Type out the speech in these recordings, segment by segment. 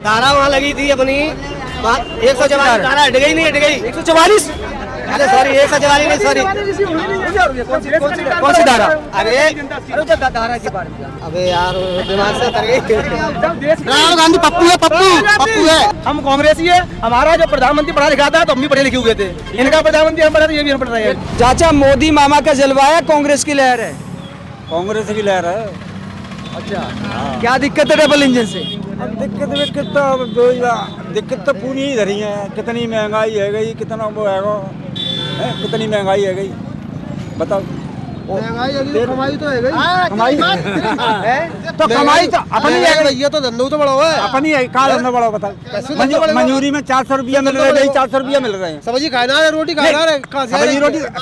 धारा वहाँ लगी थी अपनी 144 धारा हट गई नहीं हट गई 144। अरे सॉरी 144 नहीं सॉरी कौन सी धारा? अरे धारा के बारे में अबे यार दिमाग से उतर गई। राहुल गांधी पप्पू है, पप्पू है। हम कांग्रेसी है। हमारा जो प्रधानमंत्री पढ़ा लिखा था तो हम भी पढ़े लिखे हुए थे। इनका प्रधानमंत्री हम पढ़ा था, ये भी हम पढ़ रहे हैं। चाचा मोदी मामा का जलवा है, कांग्रेस की लहर है? कांग्रेस की लहर है। अच्छा, क्या दिक्कत है डबल इंजन से? दिक्कत तो पूरी ही धरी है। कितनी महंगाई है गई, कितना वो है, कितनी महंगाई है गई बताओ। महंगाई कमाई तो है कमाई तो कमाई तो अपनी है। ये तो धंधो तो बड़ा हुआ है अपनी है। कहाँ धंधा बड़ा बताओ। मंजूरी में 400 रुपया मिल रहे हैं, 400 रुपया मिल रहे हैं। सब्जी खाना है, रोटी खाना है,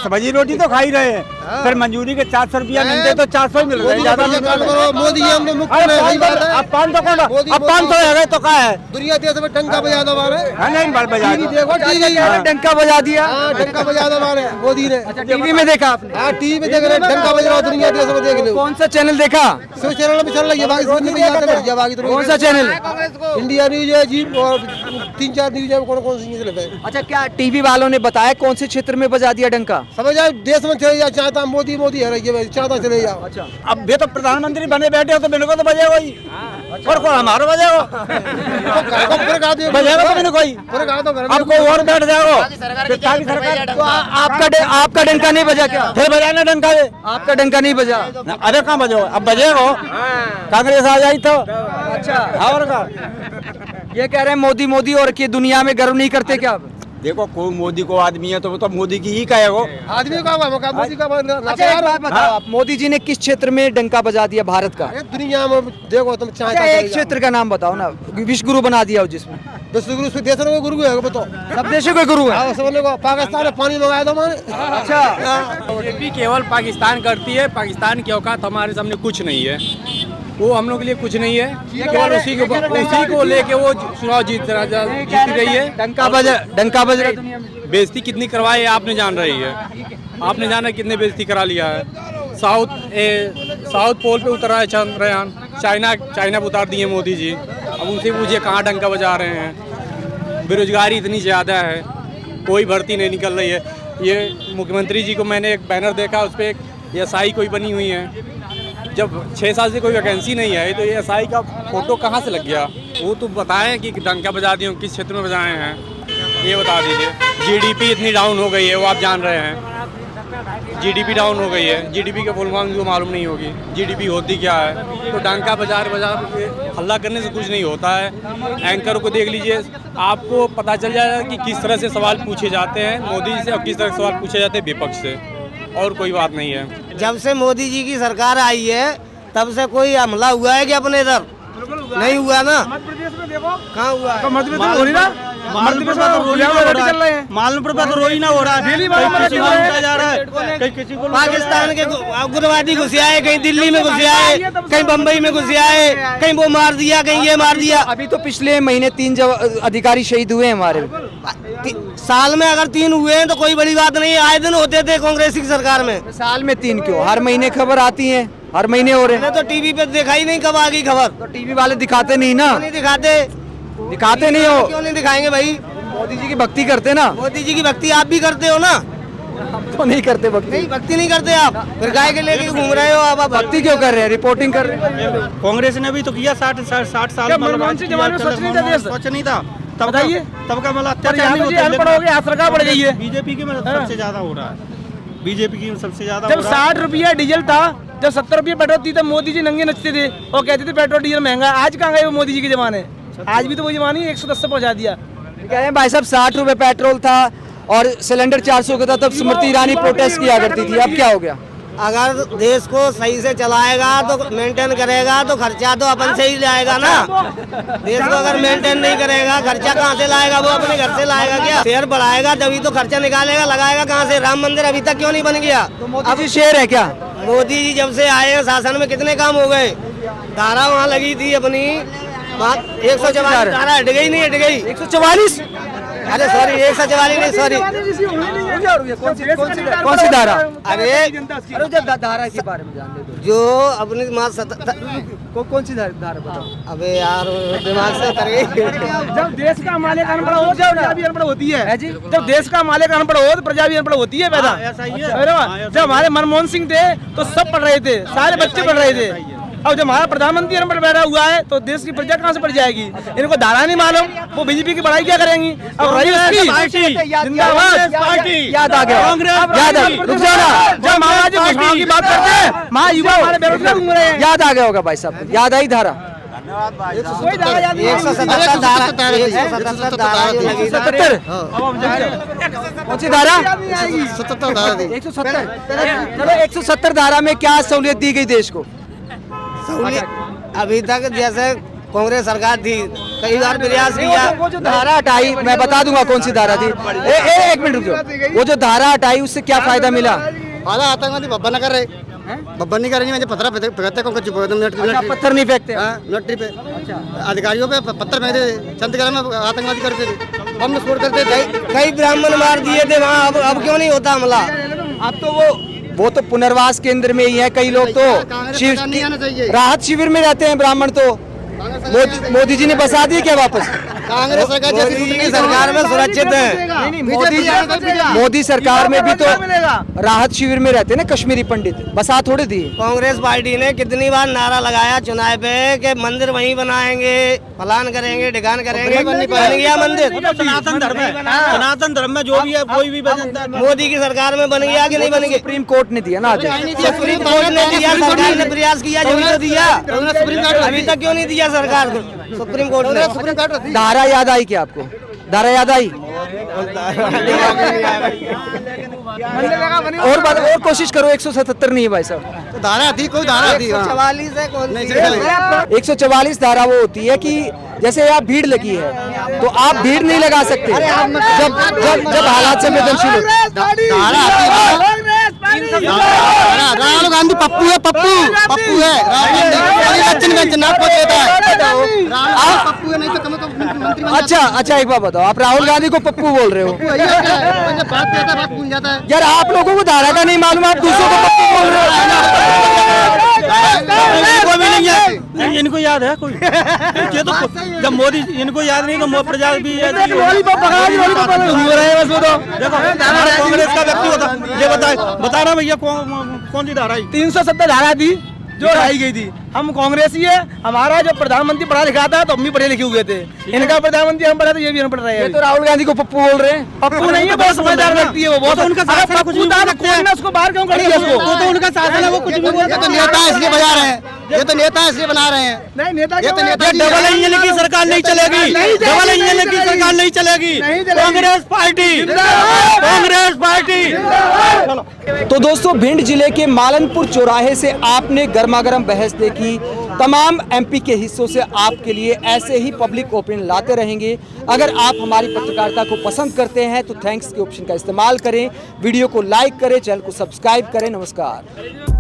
सब्जी रोटी तो खा ही रहे हैं। फिर मंजूरी के 400 रुपया मिलते तो 400 ही मिल रहे हैं। ज्यादा मोदी हमने मुक्त अब 500 कौन? अब 500 है तो क्या है? दुनिया देश में डंका बजा दो हमारे। नहीं बजा देखो टीवी डंका बजा दिया। डंका बजा दो हमारे मोदी ने। टीवी में देखा आपने? हाँ टीवी में देख रहे, डंका बज रहा दुनिया देश में देख लो। कौन सा चैनल देखा? सब चैनल में चल रही है बाकी कौन सा चैनल? इंडिया न्यूज है जी और 3-4 न्यूज है। कौन सी न्यूज है? अच्छा, क्या टीवी वालों ने बताया कौन से क्षेत्र में बजा दिया डंका? समझ जाए देश में चले जाए, चाहता मोदी मोदी है रही है, चाहता चले जाओ। अच्छा, अब ये तो प्रधानमंत्री बने बैठे हो तो मेरे को तो बजेगा ही। और कौन हमारा बजेगा? बजेगा तो मैंने कोई। अब कोई और बैठ जाओ। आपका डंका नहीं बजा क्या? फिर बजाना डंका है। आपका डंका नहीं बजा? अरे कहाँ बजो? अब बजेगा। कांग्रेस आ जाई तो। अच्छा, और का ये कह रहे हैं मोदी मोदी और कि दुनिया में गर्व नहीं करते क्या आप? देखो कोई मोदी को आदमी है तो वो तो मोदी की ही कहेगा। आदमी का मोदी का अच्छा, एक बात बताओ आप, मोदी जी ने किस क्षेत्र में डंका बजा दिया भारत का? दुनिया में देखो तुम अच्छा, एक क्षेत्र का नाम बताओ ना, विश्व गुरु बना दिया हो जिसमें। विश्व गुरु देश का गुरु है बताओ। सब देशों के गुरु है। पाकिस्तान में पानी मंगाया था मैंने। अच्छा, बीजेपी केवल पाकिस्तान करती है। पाकिस्तान की औकात हमारे सामने कुछ नहीं है। वो हम लोग के लिए कुछ नहीं है। केवल उसी को लेके वो चुनाव जीत रही है। डंका बज रहा दुनिया में। बेइज्जती कितनी करवाई है आपने जान रही है। आपने जाना कितने बेइज्जती करा लिया है। साउथ पोल पे उतरा है चंद्रयान। चाइना पे उतार दिए मोदी जी। अब उनसे पूछिए कहाँ डंका बजा रहे हैं। बेरोजगारी इतनी ज़्यादा है, कोई भर्ती नहीं निकल रही है। ये मुख्यमंत्री जी को मैंने एक बैनर देखा, उस पर एक SI कोई बनी हुई है। जब 6 साल से कोई वैकेंसी नहीं आई तो ये SI का फोटो कहाँ से लग गया? वो तो बताएं कि डंका बजा दिए, किस क्षेत्र में बजाए हैं ये बता दीजिए। GDP इतनी डाउन हो गई है, वो आप जान रहे हैं। GDP डाउन हो गई है। GDP के फुल फॉर्म को मालूम नहीं होगी। GDP होती क्या है? तो डंका बजा हल्ला करने से कुछ नहीं होता है। एंकर को देख लीजिए, आपको पता चल जाएगा कि किस तरह से सवाल पूछे जाते हैं मोदी जी से और किस तरह से सवाल पूछे जाते हैं विपक्ष से, और कोई बात नहीं है। जब से मोदी जी की सरकार आई है तब से कोई हमला हुआ है कि अपने इधर नहीं हुआ ना? मध्य प्रदेश में देखो कहाँ हुआ है? मध्य प्रदेश हो रही ना, मालूमपुर पे तो रोई ना हो रहा है। पाकिस्तान के उग्रवादी घुसे आए, कहीं दिल्ली में घुसे आए, कहीं बम्बई में घुसे आए, कहीं वो मार दिया, कहीं ये मार दिया। अभी तो पिछले महीने 3 अधिकारी शहीद हुए हमारे। साल में अगर 3 हुए हैं तो कोई बड़ी बात नहीं है। आए दिन होते थे कांग्रेस की सरकार में। साल में 3 क्यों? हर महीने खबर आती है, हर महीने हो रहे हैं। तो टीवी पे देखा ही नहीं, कब आ गई खबर? तो टीवी वाले दिखाते नहीं ना। नहीं दिखाते नहीं हो। क्यों नहीं दिखाएंगे भाई? मोदी जी की भक्ति करते ना। मोदी जी की भक्ति आप भी करते हो ना? तो नहीं करते भक्ति। नहीं भक्ति नहीं करते आप, फिर गाय के लेके घूम रहे हो। आप भक्ति क्यों कर रहे हैं? रिपोर्टिंग कर रहे हैं। कांग्रेस ने भी तो किया 60 साल। मनमोहन सिंह जमाने में स्वच्छ नहीं था देश? स्वच्छ नहीं था तब। बताइए, तब का मतलब अनपढ़ हो गया, सरकार बढ़ गई है। बीजेपी की सबसे ज्यादा हो रहा है। बीजेपी की सबसे ज्यादा। जब 60 रुपया डीजल था, जब 70 रुपये पेट्रोल थी, तब मोदी जी नंगे नचते थे और कहते थे पेट्रोल डीजल महंगा। आज कहाँ गए वो मोदी जी के जमाने? आज भी तो वो जमाने 110 से पहुँचा दिया। कह रहे हैं भाई साहब 60 रुपये पेट्रोल था और सिलेंडर 400 का था, तब स्मृति ईरानी प्रोटेस्ट किया करती थी। अब क्या हो गया? अगर देश को सही से चलाएगा तो मेंटेन करेगा तो खर्चा तो अपन से ही लाएगा ना। देश को अगर मेंटेन नहीं करेगा खर्चा कहाँ से लाएगा? वो अपने घर से लाएगा क्या? शेयर बढ़ाएगा तभी तो खर्चा निकालेगा, लगाएगा कहाँ से? राम मंदिर अभी तक क्यों नहीं बन गया? अब शेयर है क्या? मोदी जी जब से आए हैं शासन में कितने काम हो गए? धारा वहाँ लगी थी अपनी 144 धारा हट गई नहीं हट गई 144। अरे सॉरी 144 नहीं सॉरी कौन सी धारा? अरे धारा के बारे में जान दे। जो अपनी कौन सी धारा बताओ? अबे यार दिमाग से उतर गई। जब देश का मालिक अनपढ़ हो, प्रजा भी अनपढ़ होती है जी। जब देश का मालिक अनपढ़ हो तो प्रजा भी अनपढ़ होती है पैदा। जब हमारे मनमोहन सिंह थे तो सब पढ़ रहे थे, सारे बच्चे पढ़ रहे थे। अब जब हमारा प्रधानमंत्री अनपढ़ बैठा हुआ है तो देश की प्रजा कहाँ से पढ़ जाएगी? इनको धारा नहीं मालूम, वो बीजेपी की पढ़ाई क्या करेंगी? अब रही उसकी जिंदाबाद पार्टी। याद आ गया, याद आ गया। रुक जाओ ना, जब महाराज घोषणाओं की बात करते हैं, महा युवा हमारे बेरोजगार घूम रहे हैं। याद आ गया होगा भाई साहब, याद आई धारा? 177 धारा, 177 धारा जो लगी। 77 कौन सी धारा? 177 धारा थी। 170। चलो 170 धारा में क्या सहूलियत दी गई देश को? अभी तक जैसे कांग्रेस सरकार थी, कई बार प्रयास किया। वो जो धारा हटाई, मैं बता दूंगा कौन सी धारा थी। एक मिनट रुक जाओ। वो जो धारा हटाई उससे क्या फायदा मिला? आधा आतंकवादी बब्बन न कर रहे, बब्बन नहीं करेंगे। मुझे पत्थर फेंकते कौन अच्छा, पत्थर नहीं फेंकते? मिलिट्री पे अधिकारियों पे पत्थर फेंकते थे, चंदगढ़ में आतंकवादी करते थे, बम विस्फोट करते थे, कई ब्राह्मण मार दिए थे वहाँ। अब क्यों नहीं होता हमला? अब तो वो तो पुनर्वास केंद्र में ही है। कई लोग तो राहत शिविर में रहते हैं ब्राह्मण। तो मोदी जी ने बसा दिए क्या वापस? कांग्रेस सरकार में सुरक्षित है। मोदी सरकार में भी तो राहत शिविर में रहते हैं ना कश्मीरी पंडित, बसा थोड़े दिए। कांग्रेस पार्टी ने कितनी बार नारा लगाया चुनाव पे कि मंदिर वहीं बनाएंगे, फलान करेंगे, ढिकान करेंगे, बन गया मंदिर। सनातन धर्म है, सनातन धर्म में जो भी है कोई भी मोदी की सरकार में बन गया कि नहीं बन गया? सुप्रीम कोर्ट ने दिया ना आज। सुप्रीम कोर्ट ने दिया, सरकार ने प्रयास किया, जो भी तो दिया। अभी तक क्यों नहीं दिया सरकार को? सुप्रीम कोर्ट ने। धारा याद आई क्या आपको? धारा याद आई? और कोशिश करो। 177 नहीं है भाई साहब। धारा थी, कोई धारा थी 144 है, कौन सी? 144 धारा वो होती है कि जैसे यहाँ भीड़ लगी है तो आप भीड़ नहीं लगा सकते जब जब जब हालात संवेदनशील हो। राहुल गांधी पप्पू है, पप्पू पप्पू है, पप्पू है, नहीं तो मंत्री। अच्छा एक बात बताओ, आप राहुल गांधी को पप्पू बोल रहे हो? बात जाता है यार आप लोगों को धारा का नहीं मालूम, आप दूसरों को पप्पू बोल रहे हो। इनको याद है कोई? ये तो जब मोदी, इनको याद नहीं कि प्रजा भी देखो कांग्रेस का व्यक्ति होता। ये बता रहा भैया कौन सी धारा? 370 धारा थी जो हटाई गई थी। हम कांग्रेसी है, हमारा जो प्रधानमंत्री पढ़ा लिखा था तो हम भी पढ़े लिखे हुए थे। इनका प्रधानमंत्री हम पढ़ा, तो ये भी हम पढ़ रहे हैं। तो राहुल गांधी को पप्पू बोल रहे हैं? पप्पू नहीं है, बहुत समझदार व्यक्ति है वो। बहुत उनका उसको बाहर क्यों कर दिया? तो उनका शासन है, वो कुछ भी बोलते। तो नेता इसलिए बजा रहे हैं, ये तो नेता इसलिए बना रहे हैं। नहीं नेता, ये तो नेता डबल इंजन की सरकार नहीं चलेगी, डबल इंजन की सरकार नहीं चलेगी। Congress party, Congress party. तो दोस्तों, भिंड जिले के मालनपुर चौराहे से आपने गर्मागर्म बहस देखी। तमाम एमपी के हिस्सों से आपके लिए ऐसे ही पब्लिक ओपिनियन लाते रहेंगे। अगर आप हमारी पत्रकारिता को पसंद करते हैं तो थैंक्स के ऑप्शन का इस्तेमाल करें, वीडियो को लाइक करें, चैनल को सब्सक्राइब करें। नमस्कार।